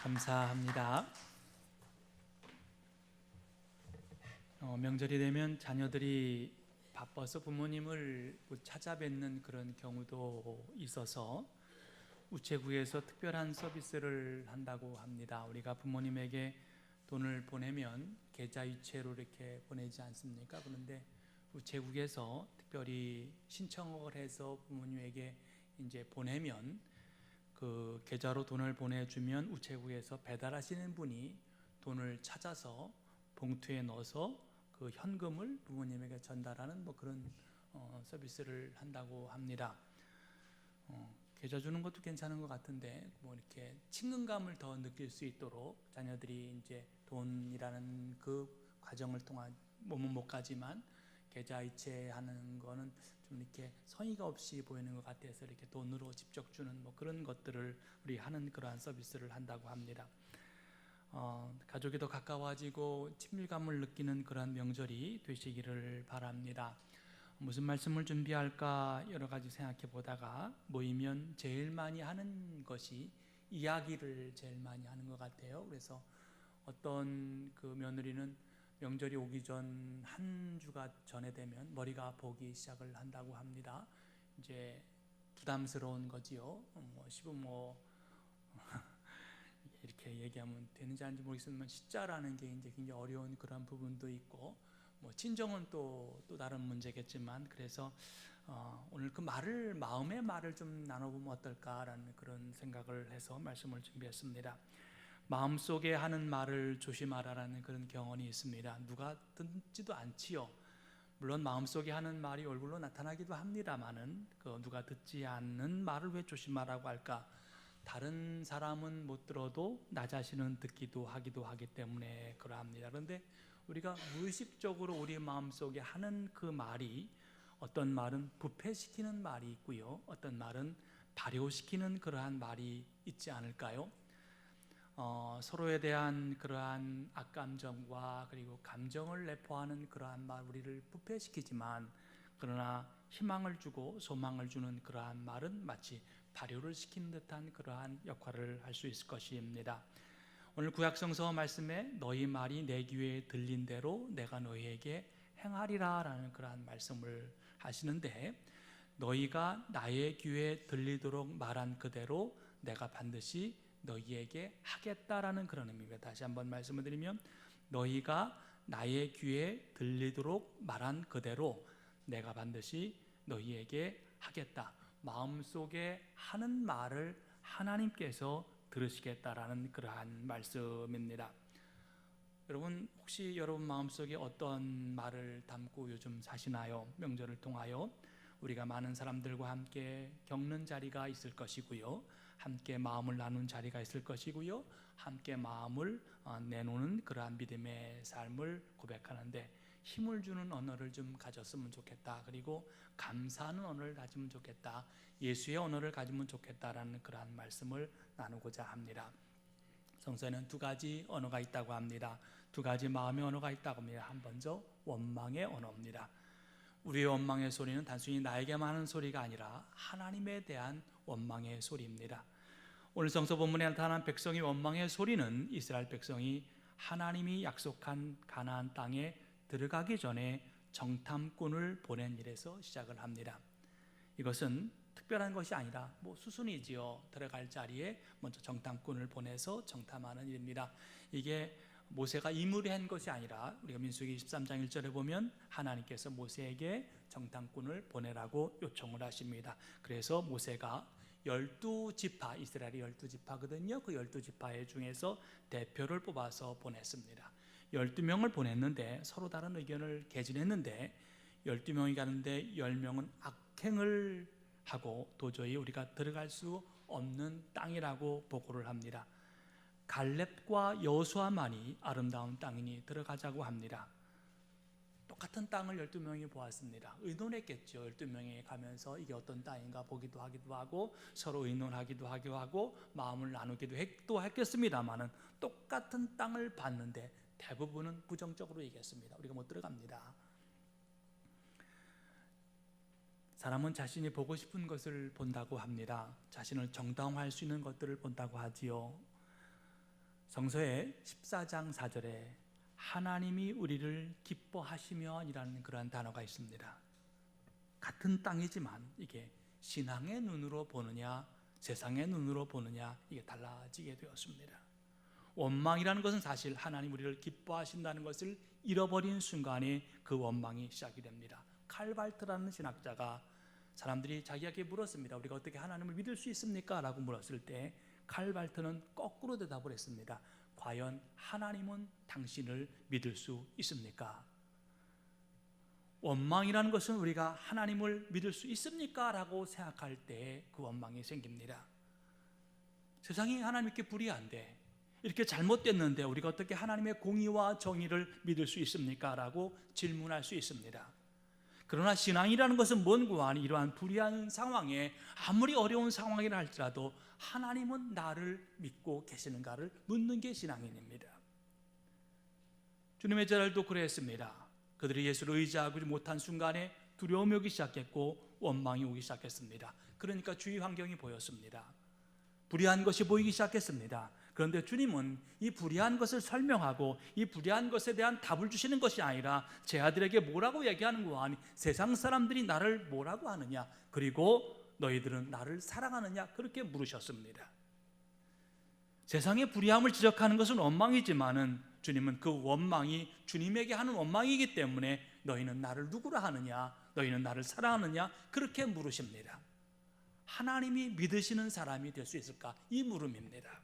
감사합니다. 명절이 되면 자녀들이 바빠서 부모님을 찾아뵙는 그런 경우도 있어서 우체국에서 특별한 서비스를 한다고 합니다. 우리가 부모님에게 돈을 보내면 계좌이체로 이렇게 보내지 않습니까? 그런데 우체국에서 특별히 신청을 해서 부모님에게 이제 보내면 그 계좌로 돈을 보내주면 우체국에서 배달하시는 분이 돈을 찾아서 봉투에 넣어서 그 현금을 부모님에게 전달하는 그런 서비스를 한다고 합니다. 계좌 주는 것도 괜찮은 것 같은데 이렇게 친근감을 더 느낄 수 있도록 자녀들이 이제 돈이라는 그 과정을 통한 몸은 못 가지만 계좌이체하는 거는 좀 이렇게 성의가 없이 보이는 것 같아서 이렇게 돈으로 직접 주는 그런 것들을 우리 하는 그러한 서비스를 한다고 합니다. 가족이 더 가까워지고 친밀감을 느끼는 그러한 명절이 되시기를 바랍니다. 무슨 말씀을 준비할까 여러 가지 생각해 보다가 모이면 제일 많이 하는 것이 이야기를 제일 많이 하는 것 같아요. 그래서 어떤 그 며느리는 명절이 오기 전 한 주가 전에 되면 머리가 아프기 시작을 한다고 합니다. 이제 부담스러운 거지요. 시부모 이렇게 얘기하면 되는지 아닌지 모르겠지만 시자라는 게 이제 굉장히 어려운 그런 부분도 있고 친정은 또 다른 문제겠지만 그래서 오늘 그 마음의 말을 좀 나눠보면 어떨까라는 그런 생각을 해서 말씀을 준비했습니다. 마음속에 하는 말을 조심하라라는 그런 경언이 있습니다. 누가 듣지도 않지요. 물론 마음속에 하는 말이 얼굴로 나타나기도 합니다만은 그 누가 듣지 않는 말을 왜 조심하라고 할까? 다른 사람은 못 들어도 나 자신은 듣기도 하기도 하기 때문에 그러합니다. 그런데 우리가 무의식적으로 우리 마음속에 하는 그 말이 어떤 말은 부패시키는 말이 있고요, 어떤 말은 발효시키는 그러한 말이 있지 않을까요? 서로에 대한 그러한 악감정과 그리고 감정을 내포하는 그러한 말 우리를 부패시키지만 그러나 희망을 주고 소망을 주는 그러한 말은 마치 발효를 시키는 듯한 그러한 역할을 할 수 있을 것입니다. 오늘 구약성서 말씀에 너희 말이 내 귀에 들린 대로 내가 너희에게 행하리라 라는 그러한 말씀을 하시는데 너희가 나의 귀에 들리도록 말한 그대로 내가 반드시 너희에게 하겠다라는 그런 의미입니다. 다시 한번 말씀을 드리면 너희가 나의 귀에 들리도록 말한 그대로 내가 반드시 너희에게 하겠다. 마음속에 하는 말을 하나님께서 들으시겠다라는 그러한 말씀입니다. 여러분 혹시 여러분 마음속에 어떤 말을 담고 요즘 사시나요? 명절을 통하여 우리가 많은 사람들과 함께 겪는 자리가 있을 것이고요, 함께 마음을 나눈 자리가 있을 것이고요, 함께 마음을 내놓는 그러한 믿음의 삶을 고백하는데 힘을 주는 언어를 좀 가졌으면 좋겠다. 그리고 감사하는 언어를 가지면 좋겠다. 예수의 언어를 가지면 좋겠다라는 그러한 말씀을 나누고자 합니다. 성서에는 두 가지 언어가 있다고 합니다. 두 가지 마음의 언어가 있다고 합니다. 먼저 원망의 언어입니다. 우리의 원망의 소리는 단순히 나에게만 하는 소리가 아니라 하나님에 대한 원망의 소리입니다. 오늘 성서 본문에 나타난 백성의 원망의 소리는 이스라엘 백성이 하나님이 약속한 가나안 땅에 들어가기 전에 정탐꾼을 보낸 일에서 시작을 합니다. 이것은 특별한 것이 아니라 수순이지요. 들어갈 자리에 먼저 정탐꾼을 보내서 정탐하는 일입니다. 이게 모세가 임의로 한 것이 아니라 우리가 민수기 23장 1절에 보면 하나님께서 모세에게 정탐꾼을 보내라고 요청을 하십니다. 그래서 모세가 12지파, 이스라엘이 12지파거든요. 그 12지파 중에서 대표를 뽑아서 보냈습니다. 12명을 보냈는데 서로 다른 의견을 개진했는데 12명이 가는데 10명은 악행을 하고 도저히 우리가 들어갈 수 없는 땅이라고 보고를 합니다. 갈렙과 여호수아만이 아름다운 땅이니 들어가자고 합니다. 똑같은 땅을 12명이 보았습니다. 의논했겠죠. 12명이 가면서 이게 어떤 땅인가 보기도 하기도 하고 서로 의논하기도 하고 마음을 나누기도 했겠습니다만은 똑같은 땅을 봤는데 대부분은 부정적으로 얘기했습니다. 우리가 못 들어갑니다. 사람은 자신이 보고 싶은 것을 본다고 합니다. 자신을 정당화할 수 있는 것들을 본다고 하지요. 성서의 14장 4절에 하나님이 우리를 기뻐하시며 이라는 그러한 단어가 있습니다. 같은 땅이지만 이게 신앙의 눈으로 보느냐 세상의 눈으로 보느냐 이게 달라지게 되었습니다. 원망이라는 것은 사실 하나님 우리를 기뻐하신다는 것을 잃어버린 순간에 그 원망이 시작이 됩니다. 칼발트라는 신학자가 사람들이 자기에게 물었습니다. 우리가 어떻게 하나님을 믿을 수 있습니까? 라고 물었을 때 칼발트는 거꾸로 대답을 했습니다. 과연 하나님은 당신을 믿을 수 있습니까? 원망이라는 것은 우리가 하나님을 믿을 수 있습니까? 라고 생각할 때 그 원망이 생깁니다. 세상이 하나님께 불의한데 이렇게 잘못됐는데 우리가 어떻게 하나님의 공의와 정의를 믿을 수 있습니까? 라고 질문할 수 있습니다. 그러나 신앙이라는 것은 뭔가 아니 이러한 불의한 상황에 아무리 어려운 상황이라 할지라도 하나님은 나를 믿고 계시는가를 묻는 게 신앙인입니다. 주님의 제자들도 그랬습니다. 그들이 예수를 의지하지 못한 순간에 두려움이 오기 시작했고 원망이 오기 시작했습니다. 그러니까 주위 환경이 보였습니다. 불의한 것이 보이기 시작했습니다. 그런데 주님은 이 불의한 것을 설명하고 이 불의한 것에 대한 답을 주시는 것이 아니라 제 아들에게 뭐라고 얘기하는 거 아니 세상 사람들이 나를 뭐라고 하느냐 그리고 너희들은 나를 사랑하느냐 그렇게 물으셨습니다. 세상의 불의함을 지적하는 것은 원망이지만은 주님은 그 원망이 주님에게 하는 원망이기 때문에 너희는 나를 누구라 하느냐 너희는 나를 사랑하느냐 그렇게 물으십니다. 하나님이 믿으시는 사람이 될 수 있을까? 이 물음입니다.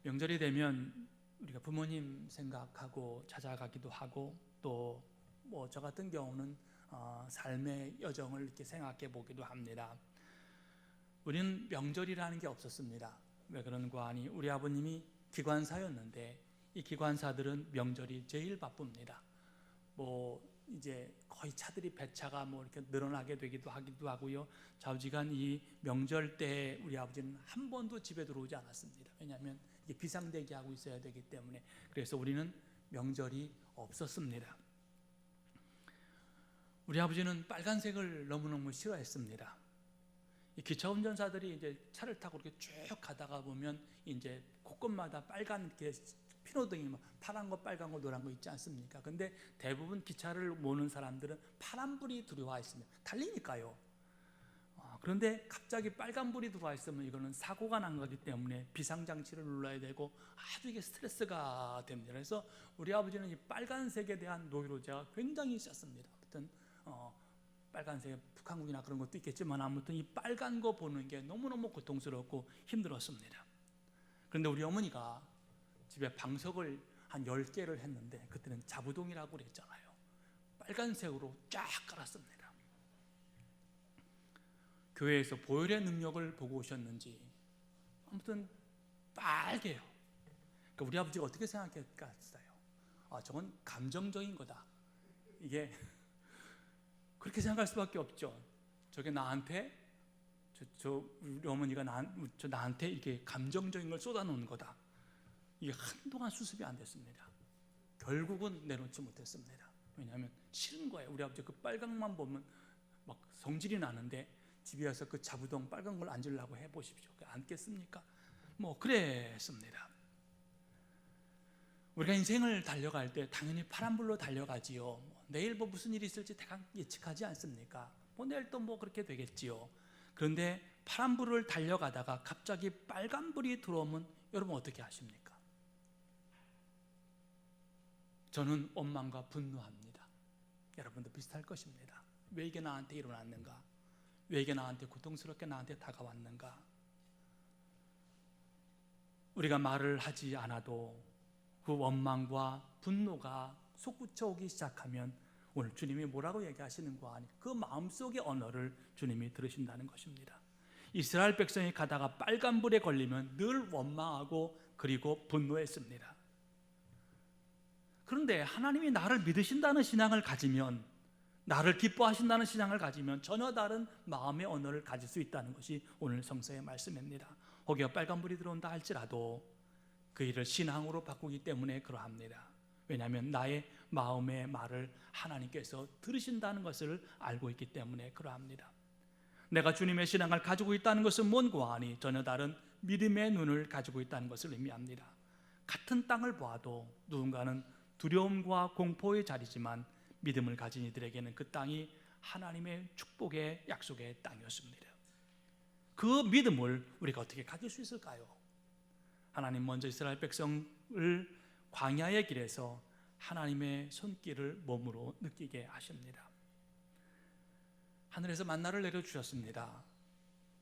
명절이 되면 우리가 부모님 생각하고 찾아가기도 하고 또 뭐 저 같은 경우는 삶의 여정을 이렇게 생각해 보기도 합니다. 우리는 명절이라는 게 없었습니다. 왜 그런가 하니 우리 아버님이 기관사였는데 이 기관사들은 명절이 제일 바쁩니다. 뭐 이제 거의 차들이 배차가 뭐 이렇게 늘어나게 되기도 하고요. 좌우지간 이 명절 때 우리 아버지는 한 번도 집에 들어오지 않았습니다. 왜냐하면 이게 비상대기하고 있어야 되기 때문에. 그래서 우리는 명절이 없었습니다. 우리 아버지는 빨간색을 너무너무 싫어했습니다. 이 기차 운전사들이 이제 차를 타고 이렇게 쭉 가다가 보면 이제 곳곳마다 빨간 이렇게 신호등이 뭐 파란 거, 빨간 거, 노란 거 있지 않습니까? 근데 대부분 기차를 모는 사람들은 파란불이 들어와 있으면 달리니까요. 그런데 갑자기 빨간불이 들어와 있으면 이거는 사고가 난 거기 때문에 비상장치를 눌러야 되고 아주 이게 스트레스가 됩니다. 그래서 우리 아버지는 이 빨간색에 대한 노이로제가 굉장히 있었습니다. 아무튼 빨간색 북한국이나 그런 것도 있겠지만 아무튼 이 빨간 거 보는 게 너무너무 고통스럽고 힘들었습니다. 그런데 우리 어머니가 집에 방석을 한 10개를 했는데 그때는 자부동이라고 그랬잖아요. 빨간색으로 쫙 깔았습니다. 교회에서 보혈의 능력을 보고 오셨는지 아무튼 빨개요. 그러니까 우리 아버지가 어떻게 생각했겠어요? 저건 감정적인 거다. 이게 그렇게 생각할 수밖에 없죠. 저게 나한테 우리 어머니가 나한테 이게 감정적인 걸 쏟아놓는 거다. 이게 한동안 수습이 안 됐습니다. 결국은 내놓지 못했습니다. 왜냐하면 싫은 거예요. 우리 아버지 그 빨강만 보면 막 성질이 나는데 집에 와서 그 자부동 빨간 걸 앉으려고 해보십시오. 앉겠습니까? 뭐 그랬습니다. 우리가 인생을 달려갈 때 당연히 파란불로 달려가지요. 내일 뭐 무슨 일이 있을지 대강 예측하지 않습니까? 뭐 내일 또 뭐 그렇게 되겠지요. 그런데 파란불을 달려가다가 갑자기 빨간불이 들어오면 여러분 어떻게 하십니까? 저는 원망과 분노합니다. 여러분도 비슷할 것입니다. 왜 이게 나한테 일어났는가? 왜 이게 나한테 고통스럽게 나한테 다가왔는가? 우리가 말을 하지 않아도 그 원망과 분노가 솟구쳐 오기 시작하면 오늘 주님이 뭐라고 얘기하시는 거 아니? 그 마음속의 언어를 주님이 들으신다는 것입니다. 이스라엘 백성이 가다가 빨간불에 걸리면 늘 원망하고 그리고 분노했습니다. 그런데 하나님이 나를 믿으신다는 신앙을 가지면, 나를 기뻐하신다는 신앙을 가지면 전혀 다른 마음의 언어를 가질 수 있다는 것이 오늘 성서의 말씀입니다. 혹여 빨간불이 들어온다 할지라도 그 일을 신앙으로 바꾸기 때문에 그러합니다. 왜냐하면 나의 마음의 말을 하나님께서 들으신다는 것을 알고 있기 때문에 그러합니다. 내가 주님의 신앙을 가지고 있다는 것은 뭔고 하니 전혀 다른 믿음의 눈을 가지고 있다는 것을 의미합니다. 같은 땅을 보아도 누군가는 두려움과 공포의 자리지만 믿음을 가진 이들에게는 그 땅이 하나님의 축복의 약속의 땅이었습니다. 그 믿음을 우리가 어떻게 가질 수 있을까요? 하나님 먼저 이스라엘 백성을 광야의 길에서 하나님의 손길을 몸으로 느끼게 하십니다. 하늘에서 만나를 내려주셨습니다.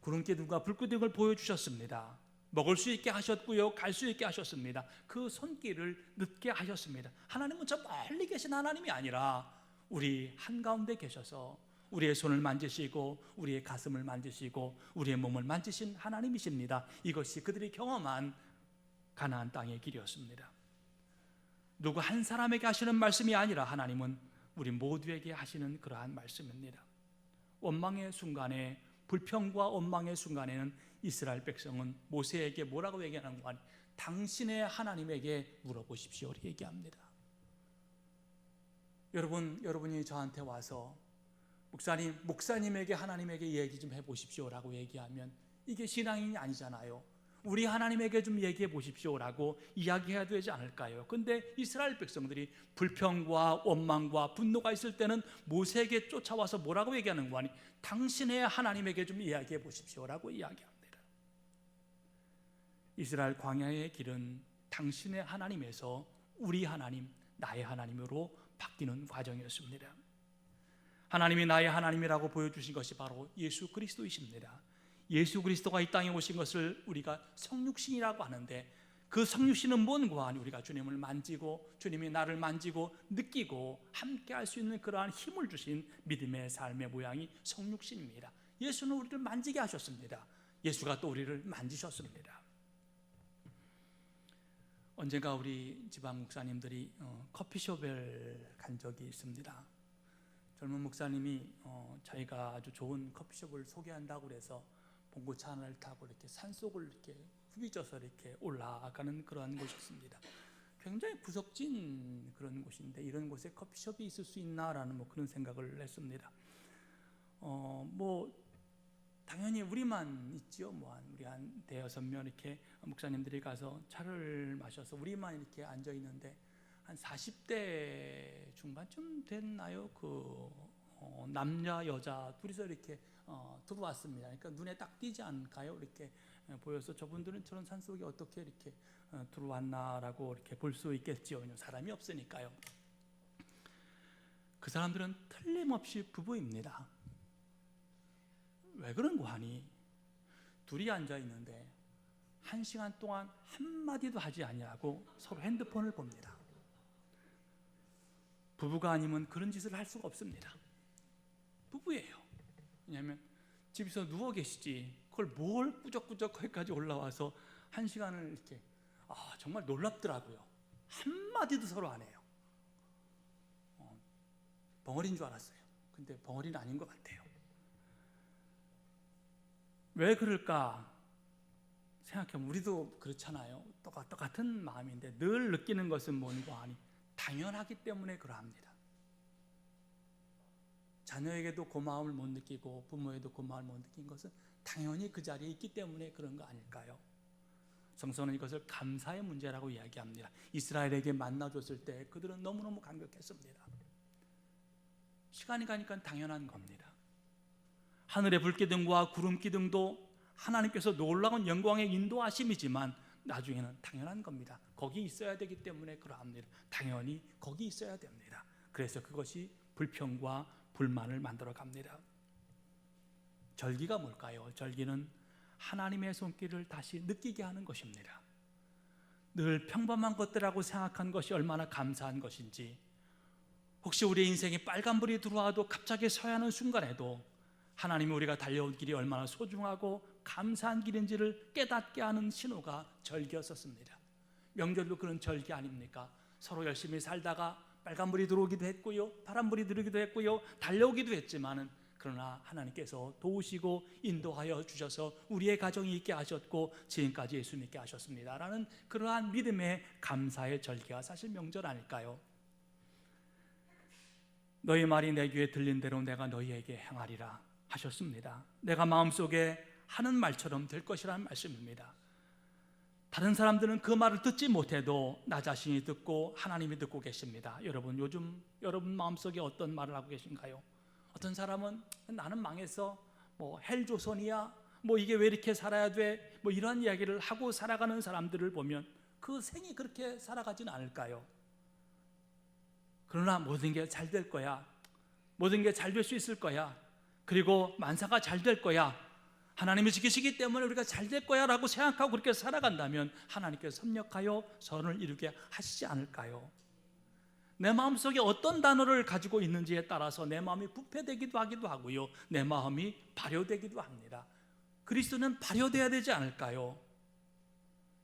구름기둥과 불기둥을 보여주셨습니다. 먹을 수 있게 하셨고요, 갈 수 있게 하셨습니다. 그 손길을 느끼게 하셨습니다. 하나님은 저 멀리 계신 하나님이 아니라 우리 한가운데 계셔서 우리의 손을 만지시고 우리의 가슴을 만지시고 우리의 몸을 만지신 하나님이십니다. 이것이 그들이 경험한 가나안 땅의 길이었습니다. 누구 한 사람에게 하시는 말씀이 아니라 하나님은 우리 모두에게 하시는 그러한 말씀입니다. 원망의 순간에, 불평과 원망의 순간에는 이스라엘 백성은 모세에게 뭐라고 얘기하는가 하니 당신의 하나님에게 물어보십시오 얘기합니다. 여러분이 저한테 와서 목사님에게 하나님에게 얘기 좀 해보십시오라고 얘기하면 이게 신앙이 아니잖아요. 우리 하나님에게 좀 얘기해 보십시오라고 이야기해야 되지 않을까요? 근데 이스라엘 백성들이 불평과 원망과 분노가 있을 때는 모세에게 쫓아와서 뭐라고 얘기하는 거 아니? 당신의 하나님에게 좀 이야기해 보십시오라고 이야기합니다. 이스라엘 광야의 길은 당신의 하나님에서 우리 하나님, 나의 하나님으로 바뀌는 과정이었습니다. 하나님이 나의 하나님이라고 보여주신 것이 바로 예수 그리스도이십니다. 예수 그리스도가 이 땅에 오신 것을 우리가 성육신이라고 하는데 그 성육신은 뭔가 하니 우리가 주님을 만지고 주님이 나를 만지고 느끼고 함께 할 수 있는 그러한 힘을 주신 믿음의 삶의 모양이 성육신입니다. 예수는 우리를 만지게 하셨습니다. 예수가 또 우리를 만지셨습니다. 언젠가 우리 지방 목사님들이 커피숍을 간 적이 있습니다. 젊은 목사님이 자기가 아주 좋은 커피숍을 소개한다고 그래서 봉고차 하나를 타고 이렇게 산속을 이렇게 후비져서 이렇게 올라가는 그러한 곳이었습니다. 굉장히 구석진 그런 곳인데 이런 곳에 커피숍이 있을 수 있나라는 그런 생각을 했습니다. 당연히 우리만 있죠. 우리 한 대여섯 명 이렇게 목사님들이 가서 차를 마셔서 우리만 이렇게 앉아 있는데 한 40대 중반쯤 됐나요? 남자 여자 둘이서 이렇게 들어왔습니다. 그러니까 눈에 딱 띄지 않을까요? 이렇게 보여서 저분들은 저런 산속에 어떻게 이렇게 들어왔나라고 이렇게 볼 수 있겠지요. 사람이 없으니까요. 그 사람들은 틀림없이 부부입니다. 왜 그런 거 하니? 둘이 앉아 있는데 1시간 동안 한마디도 하지 아니하고 서로 핸드폰을 봅니다. 부부가 아니면 그런 짓을 할 수가 없습니다. 부부예요. 왜냐하면 집에서 누워 계시지 그걸 뭘 꾸적꾸적 거기까지 올라와서 1시간을 이렇게 정말 놀랍더라고요. 한마디도 서로 안 해요. 벙어리인 줄 알았어요. 근데 벙어리는 아닌 것 같아요. 왜 그럴까 생각해보면 우리도 그렇잖아요. 똑같은 마음인데 늘 느끼는 것은 뭔가 하니 당연하기 때문에 그러합니다. 자녀에게도 고마움을 못 느끼고 부모에도 고마움을 못 느낀 것은 당연히 그 자리에 있기 때문에 그런 거 아닐까요? 성서는 이것을 감사의 문제라고 이야기합니다. 이스라엘에게 만나줬을 때 그들은 너무너무 감격했습니다. 시간이 가니까 당연한 겁니다. 하늘의 불기둥과 구름기둥도 하나님께서 놀라운 영광의 인도하심이지만 나중에는 당연한 겁니다. 거기 있어야 되기 때문에 그러합니다. 당연히 거기 있어야 됩니다. 그래서 그것이 불평과 불만을 만들어 갑니다. 절기가 뭘까요? 절기는 하나님의 손길을 다시 느끼게 하는 것입니다. 늘 평범한 것들이라고 생각한 것이 얼마나 감사한 것인지, 혹시 우리의 인생에 빨간불이 들어와도 갑자기 서야 하는 순간에도 하나님이 우리가 달려온 길이 얼마나 소중하고 감사한 길인지를 깨닫게 하는 신호가 절기였었습니다. 명절도 그런 절기 아닙니까? 서로 열심히 살다가 빨간불이 들어오기도 했고요, 파란불이 들어오기도 했고요, 달려오기도 했지만은 그러나 하나님께서 도우시고 인도하여 주셔서 우리의 가정이 있게 하셨고 지금까지 예수 믿게 하셨습니다 라는 그러한 믿음의 감사의 절기가 사실 명절 아닐까요? 너희 말이 내 귀에 들린 대로 내가 너희에게 행하리라. 하셨습니다. 내가 마음속에 하는 말처럼 될 것이라는 말씀입니다. 다른 사람들은 그 말을 듣지 못해도 나 자신이 듣고 하나님이 듣고 계십니다. 여러분, 요즘 여러분 마음속에 어떤 말을 하고 계신가요? 어떤 사람은 나는 망해서 헬조선이야, 이게 왜 이렇게 살아야 돼, 이런 이야기를 하고 살아가는 사람들을 보면 그 생이 그렇게 살아가진 않을까요? 그러나 모든 게 잘 될 거야, 모든 게 잘 될 수 있을 거야, 그리고 만사가 잘 될 거야, 하나님이 지키시기 때문에 우리가 잘 될 거야 라고 생각하고 그렇게 살아간다면 하나님께서 섭렵하여 선을 이루게 하시지 않을까요? 내 마음속에 어떤 단어를 가지고 있는지에 따라서 내 마음이 부패되기도 하기도 하고요, 내 마음이 발효되기도 합니다. 그리스도는 발효되어야 되지 않을까요?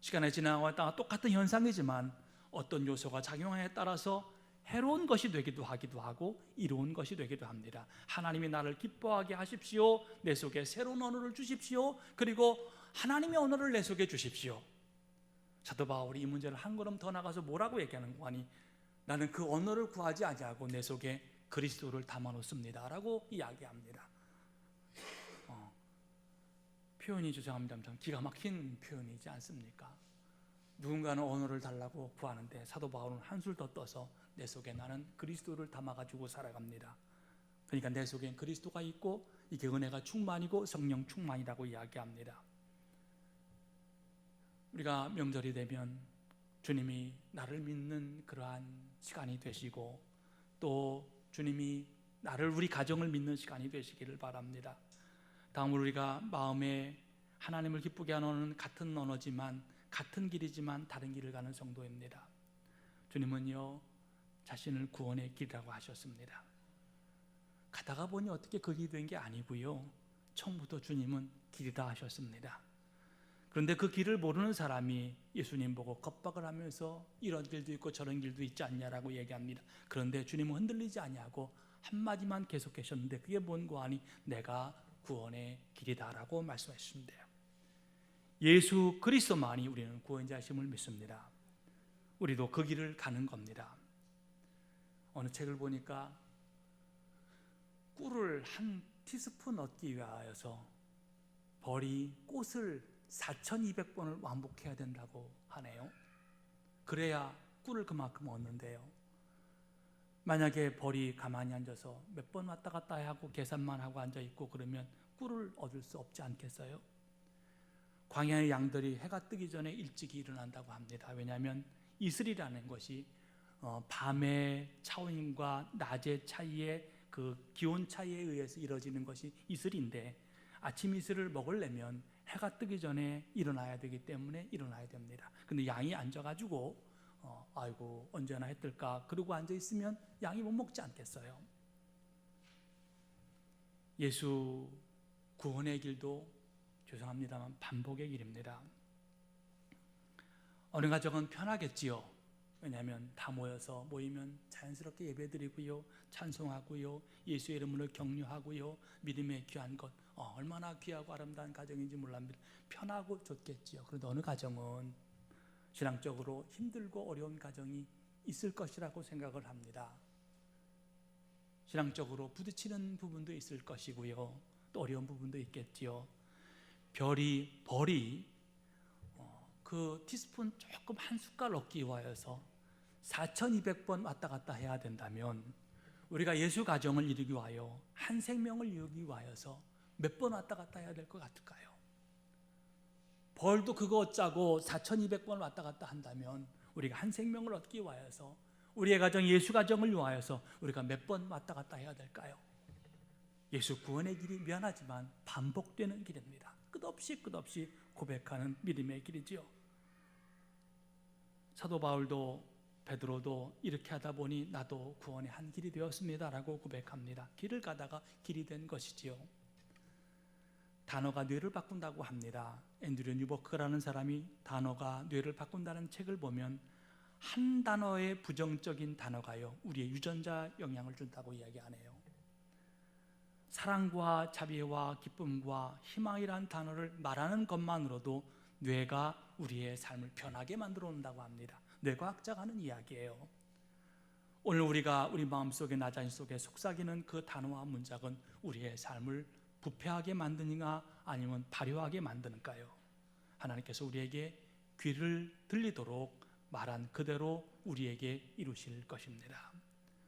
시간이 지나가다 똑같은 현상이지만 어떤 요소가 작용하에 따라서 해로운 것이 되기도 하고 이로운 것이 되기도 합니다. 하나님이 나를 기뻐하게 하십시오, 내 속에 새로운 언어를 주십시오, 그리고 하나님의 언어를 내 속에 주십시오. 사도 바울이 이 문제를 한 걸음 더 나가서 뭐라고 얘기하는 거니? 나는 그 언어를 구하지 아니하고 내 속에 그리스도를 담아놓습니다 라고 이야기합니다. 표현이 죄송합니다. 기가 막힌 표현이지 않습니까? 누군가는 언어를 달라고 구하는데 사도 바울은 한술 더 떠서 내 속에 나는 그리스도를 담아가지고 살아갑니다. 그러니까 내 속엔 그리스도가 있고 이게 은혜가 충만이고 성령 충만이라고 이야기합니다. 우리가 명절이 되면 주님이 나를 믿는 그러한 시간이 되시고 또 주님이 나를, 우리 가정을 믿는 시간이 되시기를 바랍니다. 다음으로 우리가 마음에 하나님을 기쁘게 하는 같은 언어지만 같은 길이지만 다른 길을 가는 성도입니다. 주님은요 자신을 구원의 길이라고 하셨습니다. 가다가 보니 어떻게 그 길이 된 게 아니고요, 처음부터 주님은 길이다 하셨습니다. 그런데 그 길을 모르는 사람이 예수님 보고 겁박을 하면서 이런 길도 있고 저런 길도 있지 않냐라고 얘기합니다. 그런데 주님은 흔들리지 아니하고 한마디만 계속하셨는데 그게 뭔고 하니 내가 구원의 길이다라고 말씀하셨습니다. 예수 그리스도만이 우리는 구원자심을 믿습니다. 우리도 그 길을 가는 겁니다. 어느 책을 보니까 꿀을 한 티스푼 얻기 위하여서 벌이 꽃을 4,200번을 완복해야 된다고 하네요. 그래야 꿀을 그만큼 얻는데요. 만약에 벌이 가만히 앉아서 몇 번 왔다 갔다 하고 계산만 하고 앉아있고 그러면 꿀을 얻을 수 없지 않겠어요? 광야의 양들이 해가 뜨기 전에 일찍이 일어난다고 합니다. 왜냐하면 이슬이라는 것이 밤의 차원과 낮의 차이의 그 기온 차이에 의해서 이루어지는 것이 이슬인데, 아침 이슬을 먹으려면 해가 뜨기 전에 일어나야 되기 때문에 일어나야 됩니다. 근데 양이 앉아가지고 아이고 언제나 해 뜰까 그러고 앉아있으면 양이 못 먹지 않겠어요? 예수 구원의 길도 죄송합니다만 반복의 길입니다. 어느 가정은 편하겠지요. 왜냐하면 다 모이면 자연스럽게 예배드리고요, 찬송하고요, 예수의 이름으로 격려하고요, 믿음의 귀한 것, 얼마나 귀하고 아름다운 가정인지 몰랍니다. 편하고 좋겠지요. 그런데 어느 가정은 신앙적으로 힘들고 어려운 가정이 있을 것이라고 생각을 합니다. 신앙적으로 부딪히는 부분도 있을 것이고요, 또 어려운 부분도 있겠지요. 벌이 그 티스푼 조금 한 숟갈 얻기 위하여서 4,200번 왔다 갔다 해야 된다면 우리가 예수 가정을 이루기 위하여 한 생명을 이루기 위하여서 몇 번 왔다 갔다 해야 될 것 같을까요? 벌도 그거 얻자고 4,200번 왔다 갔다 한다면 우리가 한 생명을 얻기 위하여서 우리의 가정, 예수 가정을 위하여서 우리가 몇 번 왔다 갔다 해야 될까요? 예수 구원의 길이 미안하지만 반복되는 길입니다. 끝없이 고백하는 믿음의 길이지요. 사도 바울도 베드로도 이렇게 하다 보니 나도 구원의 한 길이 되었습니다 라고 고백합니다. 길을 가다가 길이 된 것이지요. 단어가 뇌를 바꾼다고 합니다. 앤드류 뉴버크라는 사람이 단어가 뇌를 바꾼다는 책을 보면 한 단어의 부정적인 단어가요 우리의 유전자 영향을 준다고 이야기하네요. 사랑과 자비와 기쁨과 희망이란 단어를 말하는 것만으로도 뇌가 우리의 삶을 편하게 만들어 놓는다고 합니다. 뇌과학자가 하는 이야기예요. 오늘 우리가 우리 마음속에 나 자신 속에 속삭이는 그 단어와 문장은 우리의 삶을 부패하게 만드는가 아니면 발효하게 만드는가요? 하나님께서 우리에게 귀를 들리도록 말한 그대로 우리에게 이루실 것입니다.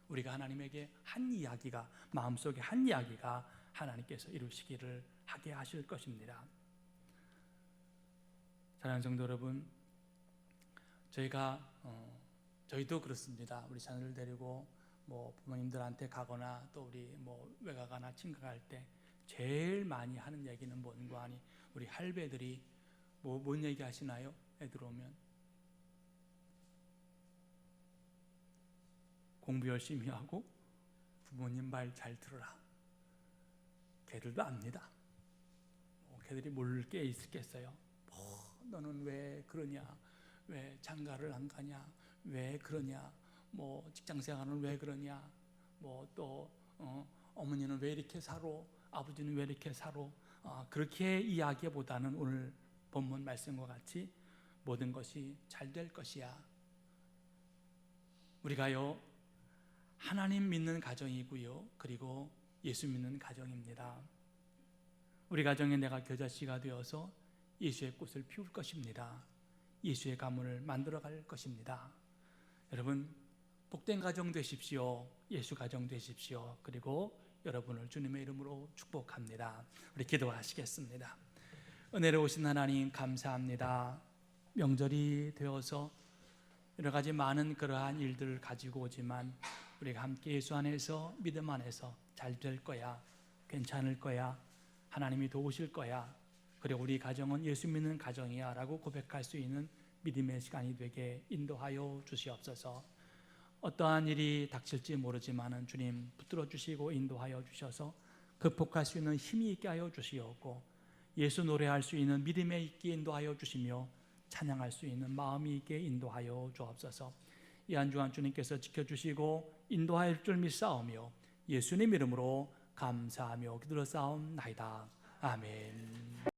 우리가 하나님에게 한 이야기가, 마음속에 한 이야기가 하나님께서 이루시기를 하게 하실 것입니다. 사랑하는 성도 여러분, 저희도 그렇습니다. 우리 자녀를 데리고 부모님들한테 가거나 또 우리 외가가나 친가갈 때 제일 많이 하는 얘기는 뭔가 하니, 우리 할배들이 뭔 얘기 하시나요? 애들 오면 공부 열심히 하고 부모님 말 잘 들어라. 걔들도 압니다. 걔들이 뭘 깨 있겠어요? 너는 왜 그러냐? 왜 장가를 안 가냐? 왜 그러냐? 직장생활은 왜 그러냐? 또 어머니는 왜 이렇게 살아? 아버지는 왜 이렇게 살아? 그렇게 이야기보다는 오늘 본문 말씀과 같이 모든 것이 잘 될 것이야. 우리가요, 하나님 믿는 가정이고요, 그리고 예수 믿는 가정입니다. 우리 가정에 내가 겨자씨가 되어서 예수의 꽃을 피울 것입니다. 예수의 가문을 만들어갈 것입니다. 여러분, 복된 가정 되십시오. 예수 가정 되십시오. 그리고 여러분을 주님의 이름으로 축복합니다. 우리 기도하시겠습니다. 은혜로우신 하나님, 감사합니다. 명절이 되어서 여러 가지 많은 그러한 일들을 가지고 오지만 우리가 함께 예수 안에서, 믿음 안에서 잘 될 거야, 괜찮을 거야, 하나님이 도우실 거야, 그리고 우리 가정은 예수 믿는 가정이야 라고 고백할 수 있는 믿음의 시간이 되게 인도하여 주시옵소서. 어떠한 일이 닥칠지 모르지만 주님 붙들어 주시고 인도하여 주셔서 극복할 수 있는 힘이 있게 하여 주시옵고, 예수 노래할 수 있는 믿음에 있게 인도하여 주시며 찬양할 수 있는 마음이 있게 인도하여 주옵소서. 이 한 주간 주님께서 지켜주시고 인도할 줄 믿사오며 예수님 이름으로 감사하며 기도로 싸움나이다. 아멘.